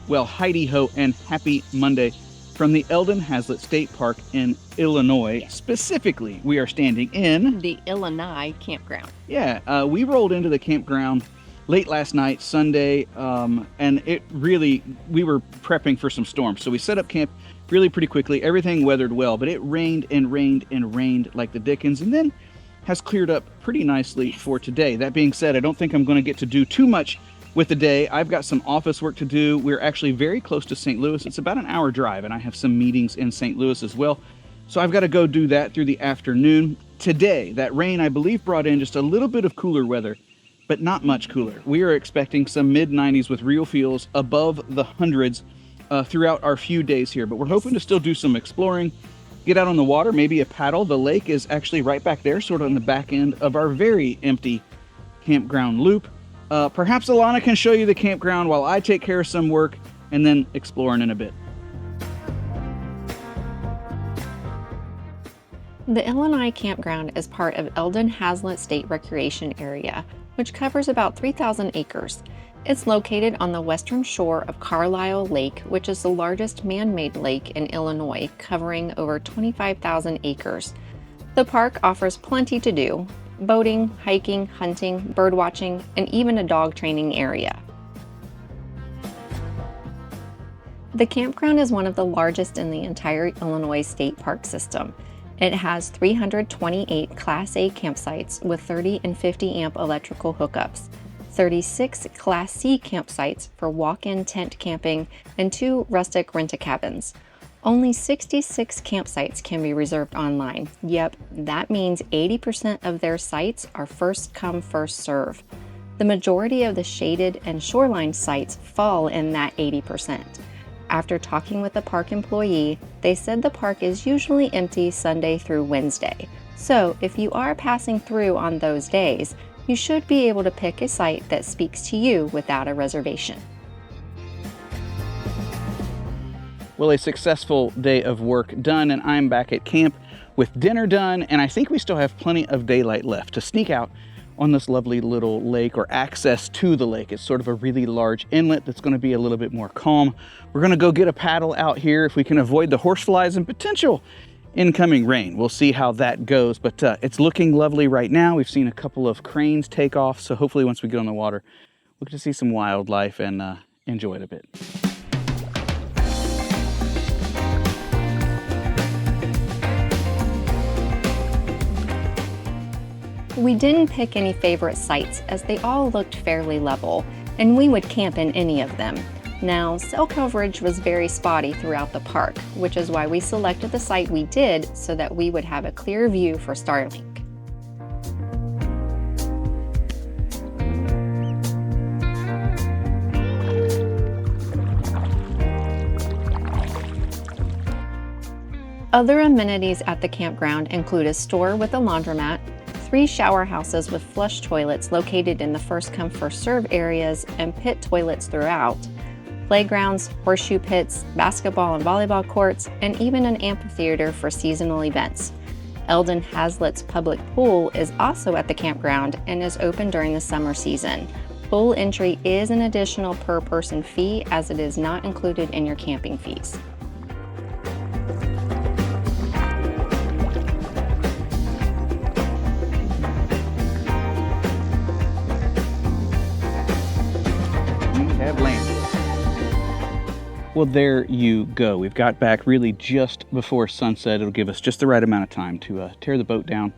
Well, heidi ho and happy Monday from the Eldon Hazlet State Park in Illinois. Specifically, we are standing in the Illini Campground. Yeah, we rolled into the campground late last night, Sunday, and we were prepping for some storms. So we set up camp really pretty quickly. Everything weathered well, but it rained and rained and rained like the dickens, and then has cleared up pretty nicely for today. That being said, I don't think I'm going to get to do too much with the day. I've got some office work to do. We're actually very close to St. Louis. It's about an hour drive, and I have some meetings in St. Louis as well. So I've got to go do that through the afternoon. Today, that rain, I believe, brought in just a little bit of cooler weather, but not much cooler. We are expecting some mid-90s with real feels above the hundreds throughout our few days here. But we're hoping to still do some exploring, get out on the water, maybe a paddle. The lake is actually right back there, sort of on the back end of our very empty campground loop. Perhaps Alana can show you the campground while I take care of some work and then exploring in a bit. The Illini Campground is part of Eldon Hazlet State Recreation Area, which covers about 3,000 acres. It's located on the western shore of Carlyle Lake, which is the largest man-made lake in Illinois, covering over 25,000 acres. The park offers plenty to do: boating, hiking, hunting, birdwatching, and even a dog training area. The campground is one of the largest in the entire Illinois state park system. It has 328 Class A campsites with 30 and 50 amp electrical hookups, 36 Class C campsites for walk-in tent camping, and 2 rustic rent-a-cabins. Only 66 campsites can be reserved online. Yep, that means 80% of their sites are first come, first serve. The majority of the shaded and shoreline sites fall in that 80%. After talking with a park employee, they said the park is usually empty Sunday through Wednesday. So if you are passing through on those days, you should be able to pick a site that speaks to you without a reservation. Well, a successful day of work done, and I'm back at camp with dinner done, and I think we still have plenty of daylight left to sneak out on this lovely little lake, or access to the lake. It's sort of a really large inlet that's going to be a little bit more calm. We're going to go get a paddle out here if we can avoid the horseflies and potential incoming rain. We'll see how that goes, but it's looking lovely right now. We've seen a couple of cranes take off, so hopefully once we get on the water, we'll get to see some wildlife and enjoy it a bit. We didn't pick any favorite sites as they all looked fairly level, and we would camp in any of them. Now, cell coverage was very spotty throughout the park, which is why we selected the site we did so that we would have a clear view for Starlink. Other amenities at the campground include a store with a laundromat, 3 shower houses with flush toilets located in the first come first serve areas and pit toilets throughout, playgrounds, horseshoe pits, basketball and volleyball courts, and even an amphitheater for seasonal events. Eldon Hazlet's public pool is also at the campground and is open during the summer season. Pool entry is an additional per person fee, as it is not included in your camping fees. Well, there you go. We've got back really just before sunset. It'll give us just the right amount of time to tear the boat down,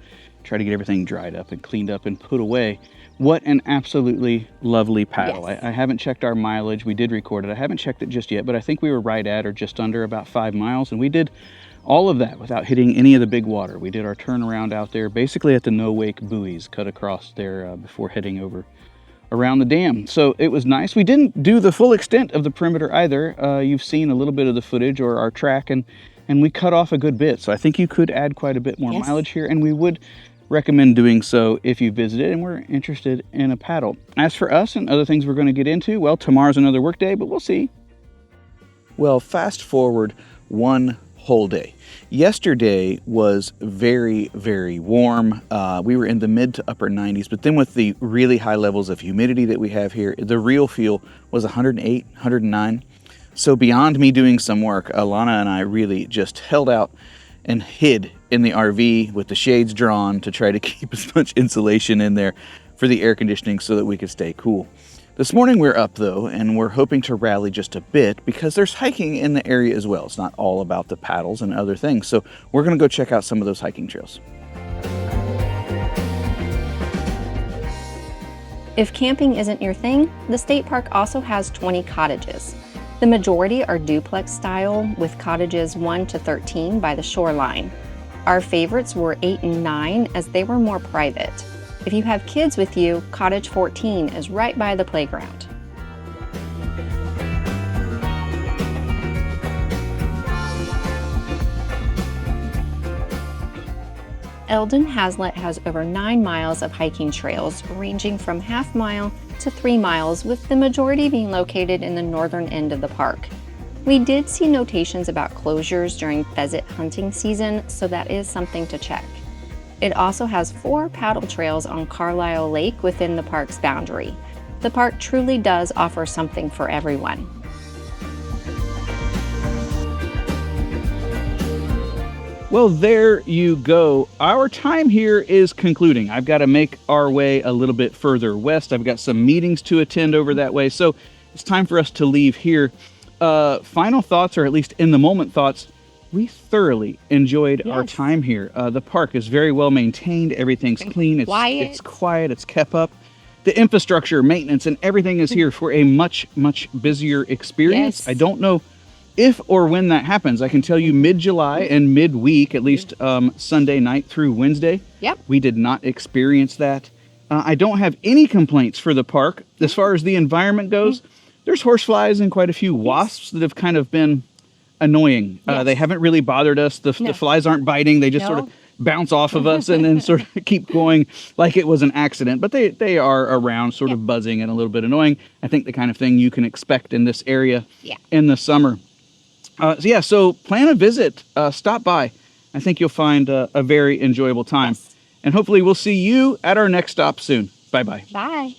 try to get everything dried up and cleaned up and put away. What an absolutely lovely paddle. Yes. I haven't checked our mileage. We did record it. I haven't checked it just yet, but I think we were right at or just under about 5 miles, and we did all of that without hitting any of the big water. We did our turnaround out there, basically at the no-wake buoys cut across there before heading over around the dam. So it was nice. We didn't do the full extent of the perimeter either. You've seen a little bit of the footage or our track, and we cut off a good bit. So I think you could add quite a bit more mileage here, and we would recommend doing so if you visited and we're interested in a paddle. As for us and other things we're going to get into, well, tomorrow's another work day, but we'll see. Well, fast forward one whole day. Yesterday was very, very warm. We were in the mid to upper 90s, but then with the really high levels of humidity that we have here, the real feel was 108, 109. So beyond me doing some work, Alana and I really just held out and hid in the RV with the shades drawn to try to keep as much insulation in there for the air conditioning so that we could stay cool. This morning we're up though, and we're hoping to rally just a bit because there's hiking in the area as well. It's not all about the paddles and other things. So we're gonna go check out some of those hiking trails. If camping isn't your thing, the state park also has 20 cottages. The majority are duplex style with cottages 1 to 13 by the shoreline. Our favorites were 8 and 9 as they were more private. If you have kids with you, cottage 14 is right by the playground. Eldon Hazlet has over 9 miles of hiking trails ranging from half mile to 3 miles, with the majority being located in the northern end of the park. We did see notations about closures during pheasant hunting season, so that is something to check. It also has 4 paddle trails on Carlyle Lake within the park's boundary. The park truly does offer something for everyone. Well, there you go. Our time here is concluding. I've got to make our way a little bit further west. I've got some meetings to attend over that way. So it's time for us to leave here. Final thoughts, or at least in the moment thoughts. We thoroughly enjoyed our time here. The park is very well maintained. Everything's clean. It's quiet. It's kept up. The infrastructure, maintenance, and everything is here for a much, much busier experience. Yes. I don't know if or when that happens. I can tell you mid-July and mid-week, at least Sunday night through Wednesday. Yep. We did not experience that. I don't have any complaints for the park. As far as the environment goes, there's horseflies and quite a few wasps that have kind of been annoying. They haven't really bothered us. The flies aren't biting. They just sort of bounce off of us and then sort of keep going like it was an accident. But they are around, sort of buzzing and a little bit annoying. I think the kind of thing you can expect in this area in the summer. So plan a visit, stop by. I think you'll find a very enjoyable time. And hopefully we'll see you at our next stop soon. Bye-bye. Bye.